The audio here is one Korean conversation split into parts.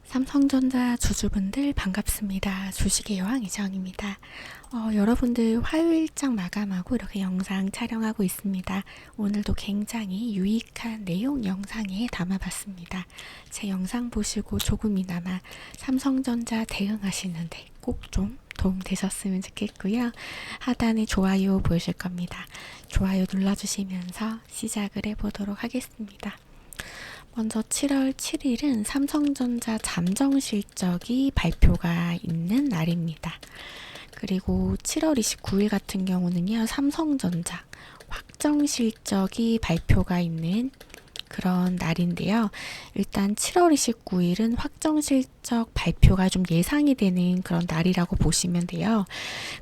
삼성전자 주주분들 반갑습니다. 주식의 여왕 이정입니다. 여러분들 화요일장 마감하고 이렇게 영상 촬영하고 있습니다. 오늘도 굉장히 유익한 내용 영상에 담아봤습니다. 제 영상 보시고 조금이나마 삼성전자 대응하시는데 꼭 좀 도움 되셨으면 좋겠고요. 하단에 좋아요 보이실 겁니다. 좋아요 눌러주시면서 시작을 해보도록 하겠습니다. 먼저 7월 7일은 삼성전자 잠정 실적이 발표가 있는 날입니다. 그리고 7월 29일 같은 경우는요, 삼성전자 확정 실적이 발표가 있는 그런 날인데요. 일단 7월 29일은 확정 실적 발표가 좀 예상이 되는 그런 날이라고 보시면 돼요.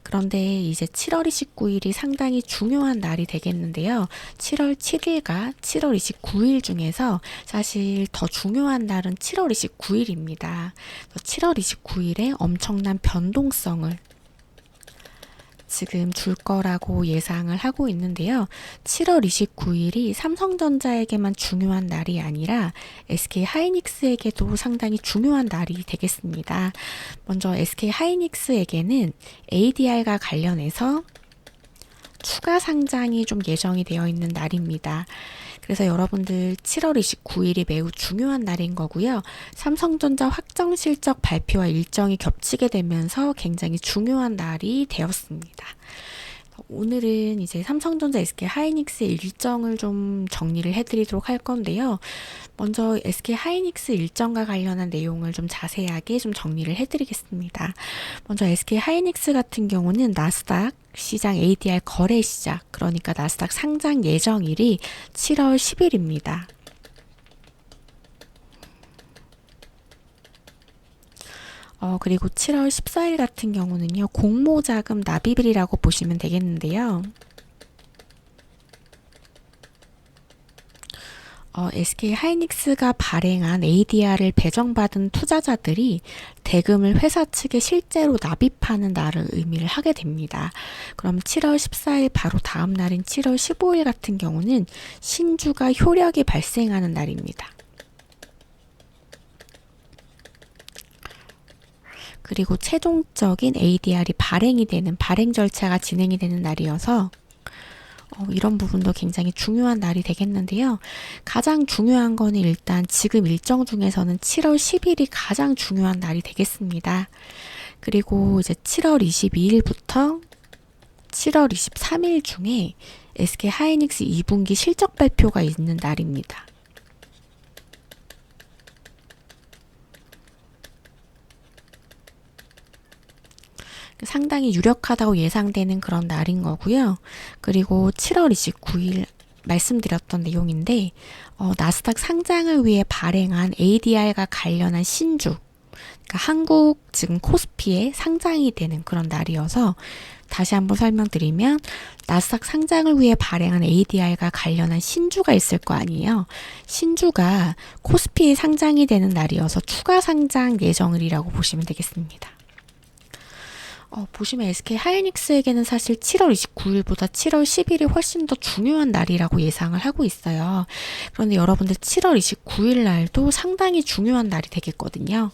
그런데 이제 7월 29일이 상당히 중요한 날이 되겠는데요. 7월 7일과 7월 29일 중에서 사실 더 중요한 날은 7월 29일입니다. 7월 29일에 엄청난 변동성을 지금 줄 거라고 예상을 하고 있는데요. 7월 29일이 삼성전자에게만 중요한 날이 아니라 SK하이닉스에게도 상당히 중요한 날이 되겠습니다. 먼저 SK하이닉스에게는 ADR과 관련해서 추가 상장이 좀 예정이 되어 있는 날입니다. 그래서 여러분들 7월 29일이 매우 중요한 날인 거고요. 삼성전자 확정 실적 발표와 일정이 겹치게 되면서 굉장히 중요한 날이 되었습니다. 오늘은 이제 삼성전자 SK하이닉스 일정을 좀 정리를 해드리도록 할 건데요. 먼저 SK하이닉스 일정과 관련한 내용을 좀 자세하게 좀 정리를 해드리겠습니다. 먼저 SK하이닉스 같은 경우는 나스닥 시장 ADR 거래 시작, 그러니까 나스닥 상장 예정일이 7월 10일입니다. 그리고 7월 14일 같은 경우는요, 공모자금 납입일이라고 보시면 되겠는데요. SK하이닉스가 발행한 ADR을 배정받은 투자자들이 대금을 회사 측에 실제로 납입하는 날을 의미를 하게 됩니다. 그럼 7월 14일 바로 다음 날인 7월 15일 같은 경우는 신주가 효력이 발생하는 날입니다. 그리고 최종적인 ADR이 발행이 되는 발행 절차가 진행이 되는 날이어서 이런 부분도 굉장히 중요한 날이 되겠는데요. 가장 중요한 거는 일단 지금 일정 중에서는 7월 10일이 가장 중요한 날이 되겠습니다. 그리고 이제 7월 22일부터 7월 23일 중에 SK하이닉스 2분기 실적 발표가 있는 날입니다. 상당히 유력하다고 예상되는 그런 날인 거고요. 그리고 7월 29일 말씀드렸던 내용인데 나스닥 상장을 위해 발행한 ADR과 관련한 신주, 그러니까 한국 지금 코스피에 상장이 되는 그런 날이어서 다시 한번 설명드리면 나스닥 상장을 위해 발행한 ADR과 관련한 신주가 있을 거 아니에요. 신주가 코스피에 상장이 되는 날이어서 추가 상장 예정일이라고 보시면 되겠습니다. 보시면 SK하이닉스에게는 사실 7월 29일보다 7월 10일이 훨씬 더 중요한 날이라고 예상을 하고 있어요. 그런데 여러분들 7월 29일 날도 상당히 중요한 날이 되겠거든요.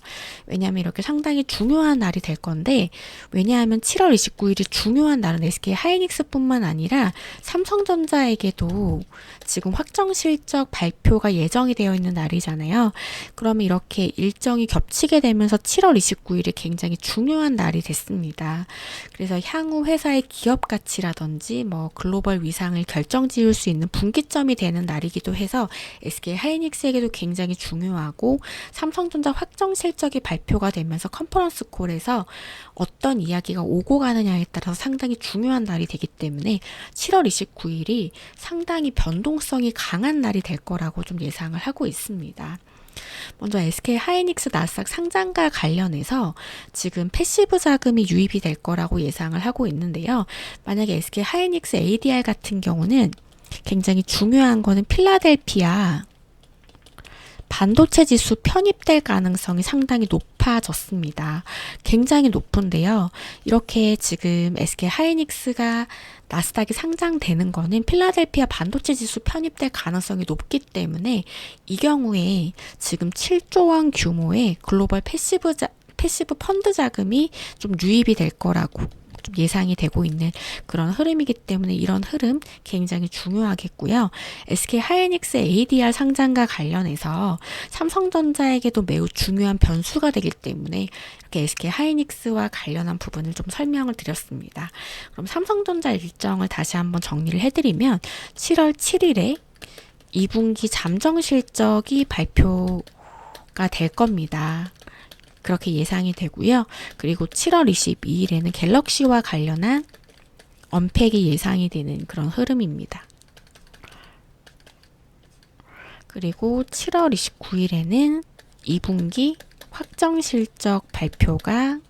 왜냐하면 이렇게 상당히 중요한 날이 될 건데, 왜냐하면 7월 29일이 중요한 날은 SK하이닉스뿐만 아니라 삼성전자에게도 지금 확정 실적 발표가 예정이 되어 있는 날이잖아요. 그러면 이렇게 일정이 겹치게 되면서 7월 29일이 굉장히 중요한 날이 됐습니다. 그래서 향후 회사의 기업 가치라든지 글로벌 위상을 결정지을 수 있는 분기점이 되는 날이기도 해서 SK하이닉스에게도 굉장히 중요하고, 삼성전자 확정 실적이 발표가 되면서 컨퍼런스 콜에서 어떤 이야기가 오고 가느냐에 따라서 상당히 중요한 날이 되기 때문에 7월 29일이 상당히 변동성이 강한 날이 될 거라고 좀 예상을 하고 있습니다. 먼저 SK하이닉스 나스닥 상장과 관련해서 지금 패시브 자금이 유입이 될 거라고 예상을 하고 있는데요. 만약에 SK하이닉스 ADR 같은 경우는 굉장히 중요한 거는 필라델피아 반도체 지수 편입될 가능성이 상당히 높아졌습니다. 굉장히 높은데요. 이렇게 지금 SK 하이닉스가 나스닥에 상장되는 거는 필라델피아 반도체 지수 편입될 가능성이 높기 때문에 이 경우에 지금 7조 원 규모의 글로벌 패시브 펀드 자금이 좀 유입이 될 거라고 좀 예상이 되고 있는 그런 흐름이기 때문에 이런 흐름 굉장히 중요하겠고요. SK 하이닉스 ADR 상장과 관련해서 삼성전자에게도 매우 중요한 변수가 되기 때문에 이렇게 SK 하이닉스와 관련한 부분을 좀 설명을 드렸습니다. 그럼 삼성전자 일정을 다시 한번 정리를 해드리면 7월 7일에 2분기 잠정 실적이 발표가 될 겁니다. 그렇게 예상이 되고요. 그리고 7월 22일에는 갤럭시와 관련한 언팩이 예상이 되는 그런 흐름입니다. 그리고 7월 29일에는 2분기 확정 실적 발표가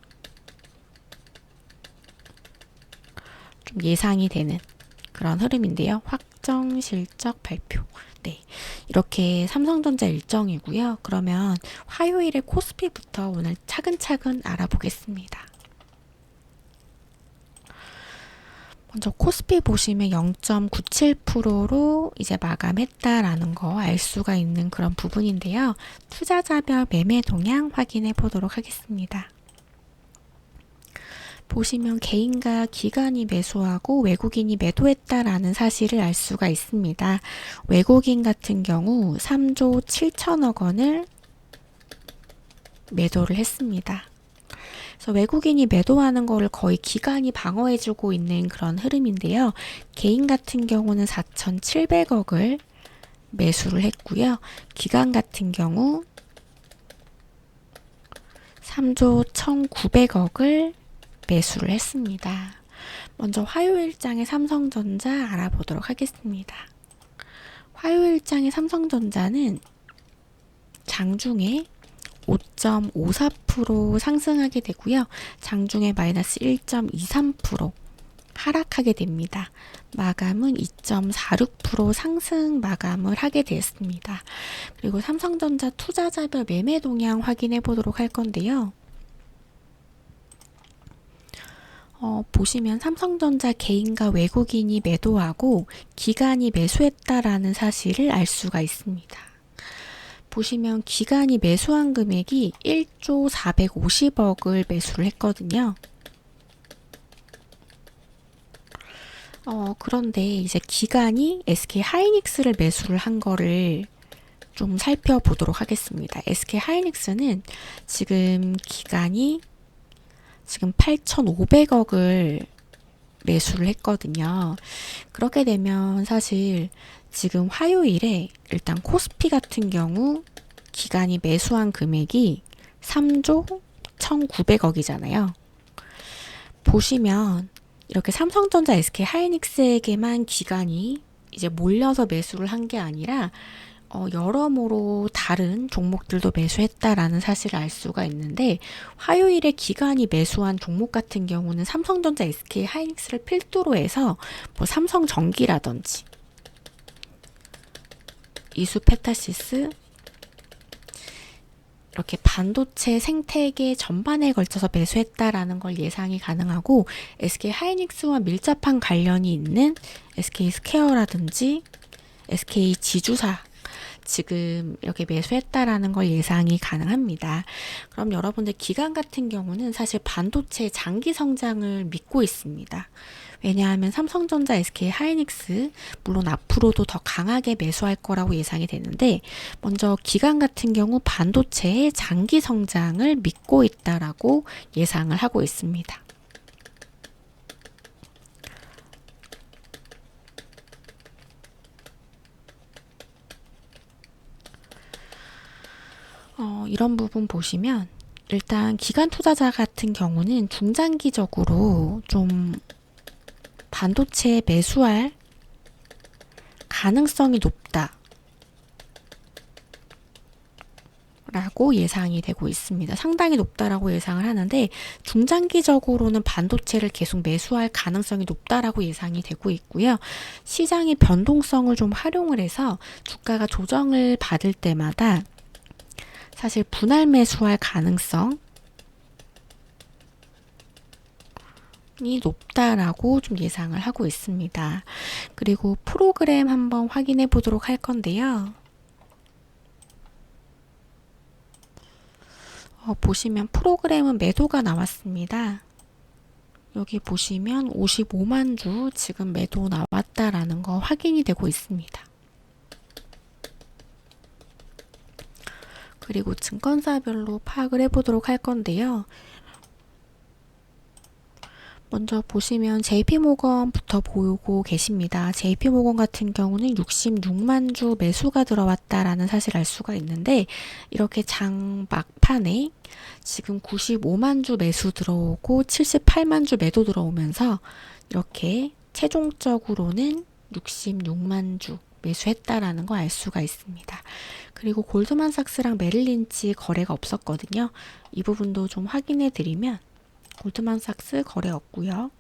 좀 예상이 되는 그런 흐름인데요. 확정 실적 발표. 네, 이렇게 삼성전자 일정이고요. 그러면 화요일에 코스피부터 오늘 차근차근 알아보겠습니다. 먼저 코스피 보시면 0.97%로 이제 마감했다라는 거 알 수가 있는 그런 부분인데요. 투자자별 매매 동향 확인해 보도록 하겠습니다. 보시면 개인과 기관이 매수하고 외국인이 매도했다라는 사실을 알 수가 있습니다. 외국인 같은 경우 3조 7천억 원을 매도를 했습니다. 그래서 외국인이 매도하는 거를 거의 기관이 방어해주고 있는 그런 흐름인데요. 개인 같은 경우는 4,700억을 매수를 했고요. 기관 같은 경우 3조 1,900억을 매수를 했습니다. 먼저 화요일장의 삼성전자 알아보도록 하겠습니다. 화요일장의 삼성전자는 장중에 5.54% 상승하게 되고요. 장중에 마이너스 1.23% 하락하게 됩니다. 마감은 2.46% 상승 마감을 하게 되었습니다. 그리고 삼성전자 투자자별 매매 동향 확인해 보도록 할 건데요. 보시면 삼성전자 개인과 외국인이 매도하고 기관이 매수했다라는 사실을 알 수가 있습니다. 보시면 기관이 매수한 금액이 1조 450억을 매수를 했거든요. 그런데 이제 기관이 SK 하이닉스를 매수를 한 거를 좀 살펴보도록 하겠습니다. SK 하이닉스는 지금 기관이 지금 8,500억을 매수를 했거든요. 그렇게 되면 사실 지금 화요일에 일단 코스피 같은 경우 기관이 매수한 금액이 3조 1,900억이잖아요. 보시면 이렇게 삼성전자, SK 하이닉스에게만 기관이 이제 몰려서 매수를 한 게 아니라 여러모로 다른 종목들도 매수했다라는 사실을 알 수가 있는데 화요일에 기관이 매수한 종목 같은 경우는 삼성전자, SK 하이닉스를 필두로 해서 뭐 삼성전기라든지 이수페타시스 이렇게 반도체 생태계 전반에 걸쳐서 매수했다라는 걸 예상이 가능하고 SK 하이닉스와 밀접한 관련이 있는 SK 스퀘어라든지 SK 지주사 지금 이렇게 매수했다라는 걸 예상이 가능합니다. 그럼 여러분들 기관 같은 경우는 사실 반도체 장기 성장을 믿고 있습니다. 왜냐하면 삼성전자, SK 하이닉스 물론 앞으로도 더 강하게 매수할 거라고 예상이 되는데 먼저 기관 같은 경우 반도체의 장기 성장을 믿고 있다라고 예상을 하고 있습니다. 이런 부분 보시면 일단 기관 투자자 같은 경우는 중장기적으로 좀 반도체에 매수할 가능성이 높다 라고 예상이 되고 있습니다. 상당히 높다라고 예상을 하는데 중장기적으로는 반도체를 계속 매수할 가능성이 높다라고 예상이 되고 있고요. 시장의 변동성을 좀 활용을 해서 주가가 조정을 받을 때마다 사실 분할 매수할 가능성이 높다라고 좀 예상을 하고 있습니다. 그리고 프로그램 한번 확인해 보도록 할 건데요. 보시면 프로그램은 매도가 나왔습니다. 여기 보시면 55만 주 지금 매도 나왔다라는 거 확인이 되고 있습니다. 그리고 증권사별로 파악을 해보도록 할 건데요. 먼저 보시면 JP모건부터 보고 계십니다. JP모건 같은 경우는 66만 주 매수가 들어왔다라는 사실을 알 수가 있는데, 이렇게 장 막판에 지금 95만 주 매수 들어오고 78만 주 매도 들어오면서 이렇게 최종적으로는 66만 주 매수했다라는 거 알 수가 있습니다. 그리고 골드만삭스랑 메릴린치 거래가 없었거든요. 이 부분도 좀 확인해 드리면 골드만삭스 거래 없고요.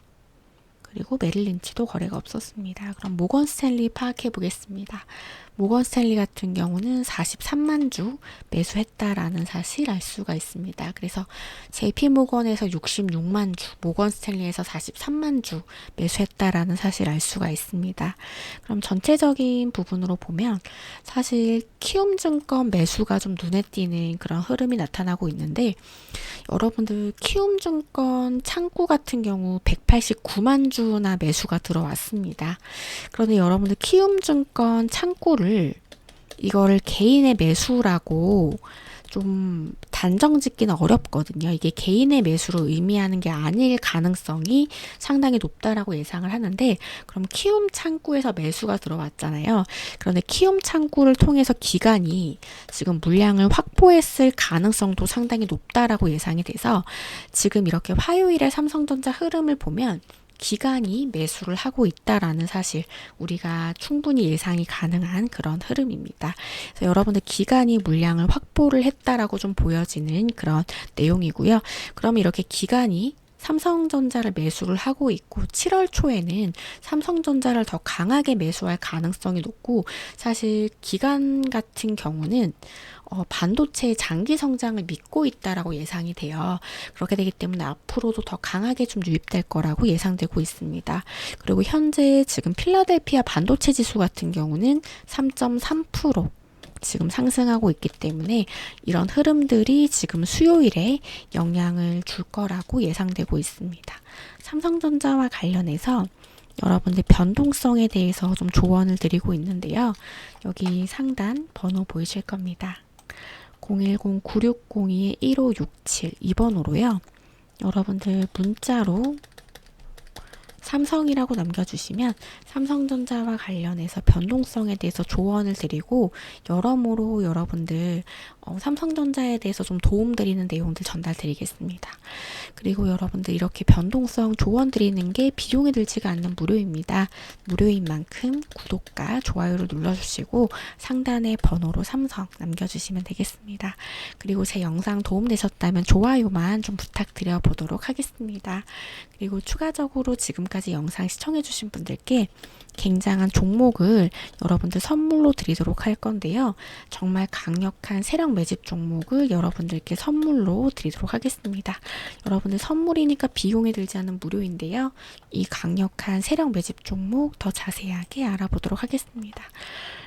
그리고 메릴린치도 거래가 없었습니다. 그럼 모건스탠리 파악해 보겠습니다. 모건스탠리 같은 경우는 43만 주 매수했다라는 사실 알 수가 있습니다. 그래서 JP모건에서 66만 주, 모건스탠리에서 43만 주 매수했다라는 사실 알 수가 있습니다. 그럼 전체적인 부분으로 보면 사실 키움증권 매수가 좀 눈에 띄는 그런 흐름이 나타나고 있는데, 여러분들 키움증권 창구 같은 경우 189만 주나 매수가 들어왔습니다. 그런데 여러분들 키움증권 창구를 이거를 개인의 매수라고 좀 단정 짓기는 어렵거든요. 이게 개인의 매수로 의미하는 게 아닐 가능성이 상당히 높다라고 예상을 하는데, 그럼 키움 창구에서 매수가 들어왔잖아요. 그런데 키움 창구를 통해서 기관이 지금 물량을 확보했을 가능성도 상당히 높다라고 예상이 돼서, 지금 이렇게 화요일에 삼성전자 흐름을 보면 기관이 매수를 하고 있다라는 사실, 우리가 충분히 예상이 가능한 그런 흐름입니다. 그래서 여러분들 기관이 물량을 확보를 했다라고 좀 보여지는 그런 내용이고요. 그럼 이렇게 기관이 삼성전자를 매수를 하고 있고 7월 초에는 삼성전자를 더 강하게 매수할 가능성이 높고, 사실 기관 같은 경우는 반도체의 장기 성장을 믿고 있다라고 예상이 돼요. 그렇게 되기 때문에 앞으로도 더 강하게 좀 유입될 거라고 예상되고 있습니다. 그리고 현재 지금 필라델피아 반도체 지수 같은 경우는 3.3% 지금 상승하고 있기 때문에 이런 흐름들이 지금 수요일에 영향을 줄 거라고 예상되고 있습니다. 삼성전자와 관련해서 여러분들 변동성에 대해서 좀 조언을 드리고 있는데요. 여기 상단 번호 보이실 겁니다. 010-9602-1567 2번으로요. 여러분들 문자로 삼성이라고 남겨주시면 삼성전자와 관련해서 변동성에 대해서 조언을 드리고, 여러모로 여러분들 삼성전자에 대해서 좀 도움드리는 내용들 전달드리겠습니다. 그리고 여러분들 이렇게 변동성 조언 드리는 게 비용이 들지가 않는 무료입니다. 무료인 만큼 구독과 좋아요를 눌러주시고 상단에 번호로 삼성 남겨주시면 되겠습니다. 그리고 제 영상 도움되셨다면 좋아요만 좀 부탁드려 보도록 하겠습니다. 그리고 추가적으로 지금까지 영상 시청해주신 분들께 굉장한 종목을 여러분들 선물로 드리도록 할 건데요. 정말 강력한 세력 매집 종목을 여러분들께 선물로 드리도록 하겠습니다. 여러분들 선물이니까 비용이 들지 않은 무료인데요. 이 강력한 세력 매집 종목 더 자세하게 알아보도록 하겠습니다.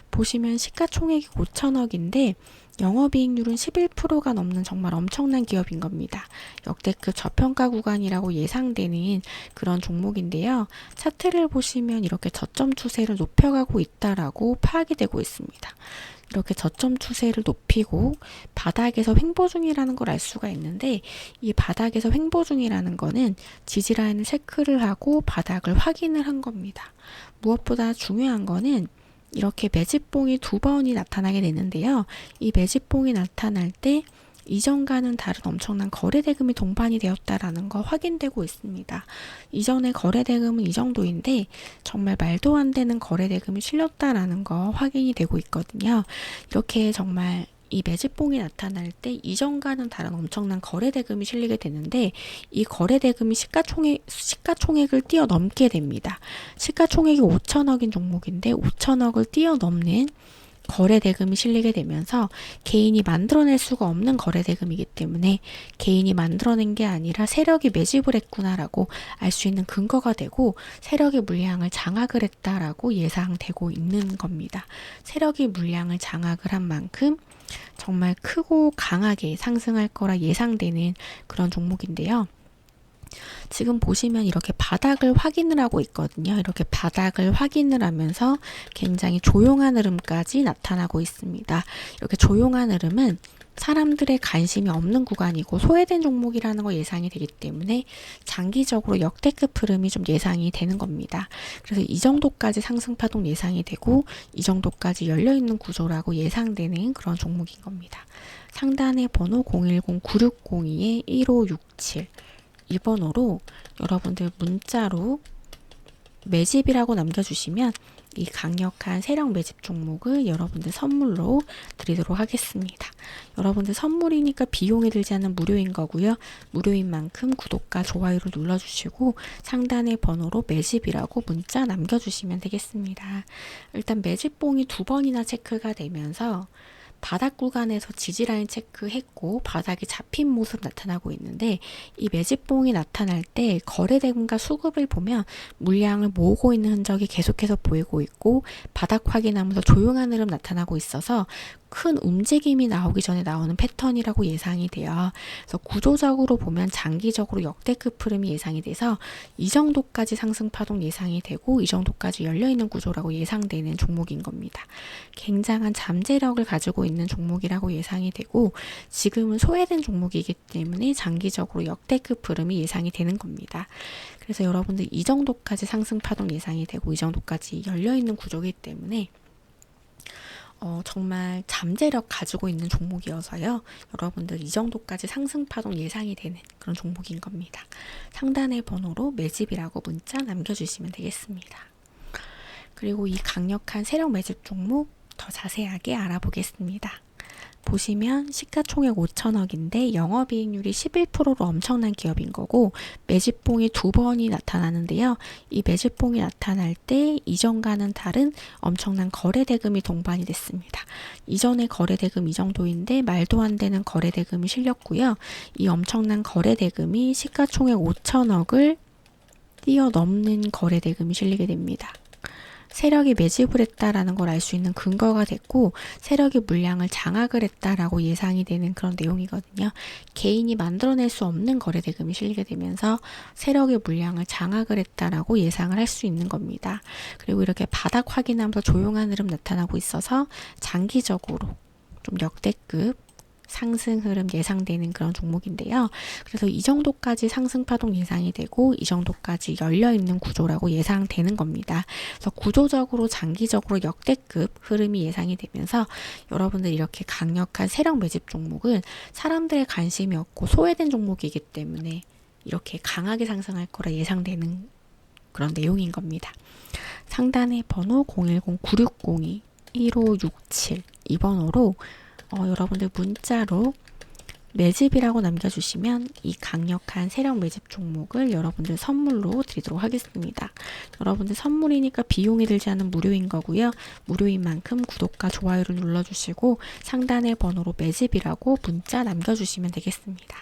보시면 시가총액이 5천억인데 영업이익률은 11%가 넘는 정말 엄청난 기업인 겁니다. 역대급 저평가 구간이라고 예상되는 그런 종목인데요. 차트를 보시면 이렇게 저점 추세를 높여가고 있다라고 파악이 되고 있습니다. 이렇게 저점 추세를 높이고 바닥에서 횡보 중이라는 걸 알 수가 있는데, 이 바닥에서 횡보 중이라는 거는 지지라인을 체크를 하고 바닥을 확인을 한 겁니다. 무엇보다 중요한 거는 이렇게 매집봉이 두 번이 나타나게 되는데요. 이 매집봉이 나타날 때 이전과는 다른 엄청난 거래 대금이 동반이 되었다라는 거 확인되고 있습니다. 이전의 거래 대금은 이 정도인데 정말 말도 안 되는 거래 대금이 실렸다라는 거 확인이 되고 있거든요. 이렇게 정말 이 매집봉이 나타날 때 이전과는 다른 엄청난 거래 대금이 실리게 되는데, 이 거래 대금이 시가총액을 뛰어넘게 됩니다. 시가총액이 5천억인 종목인데 5천억을 뛰어넘는 거래 대금이 실리게 되면서 개인이 만들어낼 수가 없는 거래 대금이기 때문에 개인이 만들어낸 게 아니라 세력이 매집을 했구나라고 알 수 있는 근거가 되고 세력의 물량을 장악을 했다라고 예상되고 있는 겁니다. 세력이 물량을 장악을 한 만큼 정말 크고 강하게 상승할 거라 예상되는 그런 종목인데요. 지금 보시면 이렇게 바닥을 확인을 하고 있거든요. 이렇게 바닥을 확인을 하면서 굉장히 조용한 흐름까지 나타나고 있습니다. 이렇게 조용한 흐름은 사람들의 관심이 없는 구간이고 소외된 종목이라는 거 예상이 되기 때문에 장기적으로 역대급 흐름이 좀 예상이 되는 겁니다. 그래서 이 정도까지 상승 파동 예상이 되고 이 정도까지 열려있는 구조라고 예상되는 그런 종목인 겁니다. 상단의 번호 010-9602-1567 이 번호로 여러분들 문자로 매집이라고 남겨주시면 이 강력한 세력 매집 종목을 여러분들 선물로 드리도록 하겠습니다. 여러분들 선물이니까 비용이 들지 않는 무료인 거고요. 무료인 만큼 구독과 좋아요를 눌러주시고 상단의 번호로 매집이라고 문자 남겨주시면 되겠습니다. 일단 매집봉이 2번이나 체크가 되면서 바닥 구간에서 지지라인 체크했고 바닥이 잡힌 모습 나타나고 있는데 이 매집봉이 나타날 때 거래대금과 수급을 보면 물량을 모으고 있는 흔적이 계속해서 보이고 있고 바닥 확인하면서 조용한 흐름 나타나고 있어서 큰 움직임이 나오기 전에 나오는 패턴이라고 예상이 돼요. 그래서 구조적으로 보면 장기적으로 역대급 흐름이 예상이 돼서 이 정도까지 상승 파동 예상이 되고 이 정도까지 열려있는 구조라고 예상되는 종목인 겁니다. 굉장한 잠재력을 가지고 있는 종목이라고 예상이 되고 지금은 소외된 종목이기 때문에 장기적으로 역대급 흐름이 예상이 되는 겁니다. 그래서 여러분들 이 정도까지 상승 파동 예상이 되고 이 정도까지 열려있는 구조이기 때문에 정말 잠재력 가지고 있는 종목이어서요. 여러분들 이 정도까지 상승 파동 예상이 되는 그런 종목인 겁니다. 상단의 번호로 매집이라고 문자 남겨주시면 되겠습니다. 그리고 이 강력한 세력 매집 종목 더 자세하게 알아보겠습니다. 보시면 시가총액 5천억인데 영업이익률이 11%로 엄청난 기업인 거고 매집봉이 2번이 나타나는데요. 이 매집봉이 나타날 때 이전과는 다른 엄청난 거래대금이 동반이 됐습니다. 이전의 거래대금 이 정도인데 말도 안 되는 거래대금이 실렸고요. 이 엄청난 거래대금이 시가총액 5천억을 뛰어넘는 거래대금이 실리게 됩니다. 세력이 매집을 했다라는 걸 알 수 있는 근거가 됐고 세력이 물량을 장악을 했다라고 예상이 되는 그런 내용이거든요. 개인이 만들어낼 수 없는 거래대금이 실리게 되면서 세력의 물량을 장악을 했다라고 예상을 할 수 있는 겁니다. 그리고 이렇게 바닥 확인하면서 조용한 흐름 나타나고 있어서 장기적으로 좀 역대급 상승 흐름 예상되는 그런 종목인데요. 그래서 이 정도까지 상승 파동 예상이 되고 이 정도까지 열려있는 구조라고 예상되는 겁니다. 그래서 구조적으로 장기적으로 역대급 흐름이 예상이 되면서 여러분들 이렇게 강력한 세력 매집 종목은 사람들의 관심이 없고 소외된 종목이기 때문에 이렇게 강하게 상승할 거라 예상되는 그런 내용인 겁니다. 상단의 번호 010-9602-1567 이 번호로 여러분들 문자로 매집이라고 남겨주시면 이 강력한 세력 매집 종목을 여러분들 선물로 드리도록 하겠습니다. 여러분들 선물이니까 비용이 들지 않은 무료인 거고요. 무료인 만큼 구독과 좋아요를 눌러주시고 상단의 번호로 매집이라고 문자 남겨주시면 되겠습니다.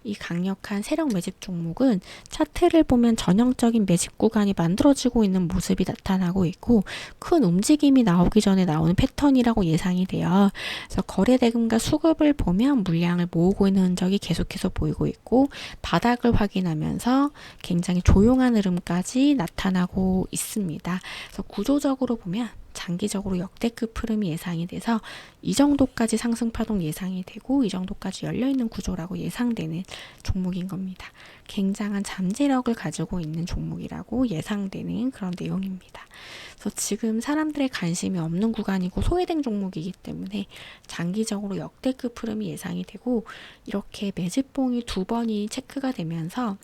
이 강력한 세력 매집 종목은 차트를 보면 전형적인 매집 구간이 만들어지고 있는 모습이 나타나고 있고 큰 움직임이 나오기 전에 나오는 패턴이라고 예상이 돼요. 그래서 거래대금과 수급을 보면 물량을 모으고 있는 흔적이 계속해서 보이고 있고 바닥을 확인하면서 굉장히 조용한 흐름까지 나타나고 있습니다. 그래서 구조적으로 보면 장기적으로 역대급 흐름이 예상이 돼서 이 정도까지 상승 파동 예상이 되고 이 정도까지 열려있는 구조라고 예상되는 종목인 겁니다. 굉장한 잠재력을 가지고 있는 종목이라고 예상되는 그런 내용입니다. 그래서 지금 사람들의 관심이 없는 구간이고 소외된 종목이기 때문에 장기적으로 역대급 흐름이 예상이 되고 이렇게 매집봉이 2번이 체크가 되면서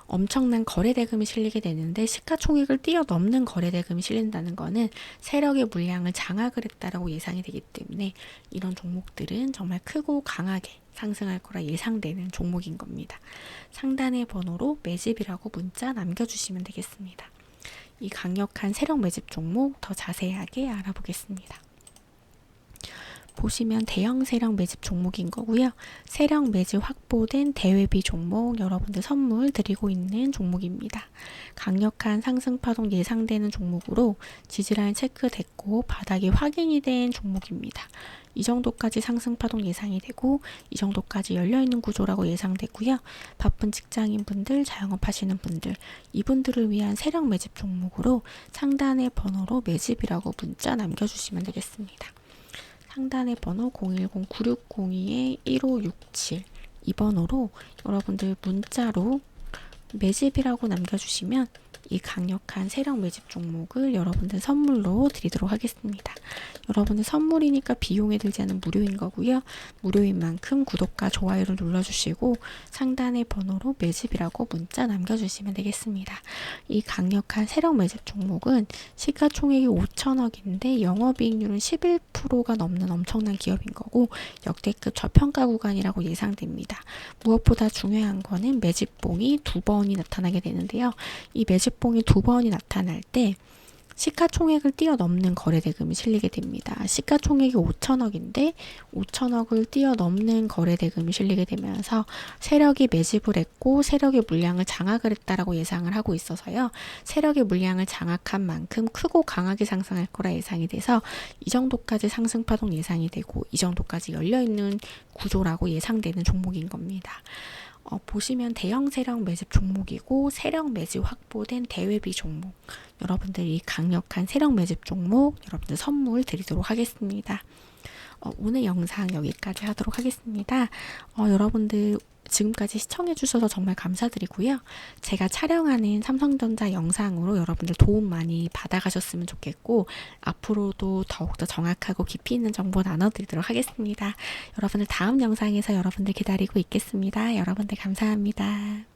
엄청난 거래대금이 실리게 되는데 시가총액을 뛰어넘는 거래대금이 실린다는 거는 세력의 물량을 장악을 했다라고 예상이 되기 때문에 이런 종목들은 정말 크고 강하게 상승할 거라 예상되는 종목인 겁니다. 상단의 번호로 매집이라고 문자 남겨주시면 되겠습니다. 이 강력한 세력 매집 종목 더 자세하게 알아보겠습니다. 보시면 대형 세력 매집 종목인 거고요. 세력 매집 확보된 대외비 종목 여러분들 선물 드리고 있는 종목입니다. 강력한 상승 파동 예상되는 종목으로 지지라인 체크됐고 바닥이 확인이 된 종목입니다. 이 정도까지 상승 파동 예상이 되고 이 정도까지 열려있는 구조라고 예상되고요. 바쁜 직장인분들, 자영업 하시는 분들, 이분들을 위한 세력 매집 종목으로 상단의 번호로 매집이라고 문자 남겨주시면 되겠습니다. 상단의 번호 010-9602-1567 이 번호로 여러분들 문자로 매집이라고 남겨주시면 이 강력한 세력 매집 종목을 여러분들 선물로 드리도록 하겠습니다. 여러분들 선물이니까 비용에 들지 않은 무료인 거고요. 무료인 만큼 구독과 좋아요를 눌러주시고 상단의 번호로 매집이라고 문자 남겨주시면 되겠습니다. 이 강력한 세력 매집 종목은 시가총액이 5천억인데 영업이익률은 11%가 넘는 엄청난 기업인 거고 역대급 저평가 구간이라고 예상됩니다. 무엇보다 중요한 거는 매집봉이 두 번이 나타나게 되는데요. 이 매집봉이 두 번이 나타날 때 시가총액을 뛰어넘는 거래대금이 실리게 됩니다. 시가총액이 5천억인데 5천억을 뛰어넘는 거래대금이 실리게 되면서 세력이 매집을 했고 세력의 물량을 장악을 했다라고 예상을 하고 있어서요. 세력의 물량을 장악한 만큼 크고 강하게 상승할 거라 예상이 돼서 이 정도까지 상승 파동 예상이 되고 이 정도까지 열려있는 구조라고 예상되는 종목인 겁니다. 보시면 대형 세력 매집 종목이고 세력 매집 확보된 대외비 종목 여러분들이 강력한 세력 매집 종목 여러분들 선물 드리도록 하겠습니다. 오늘 영상 여기까지 하도록 하겠습니다. 여러분들 지금까지 시청해 주셔서 정말 감사드리고요. 제가 촬영하는 삼성전자 영상으로 여러분들 도움 많이 받아가셨으면 좋겠고 앞으로도 더욱더 정확하고 깊이 있는 정보 나눠드리도록 하겠습니다. 여러분들 다음 영상에서 여러분들 기다리고 있겠습니다. 여러분들 감사합니다.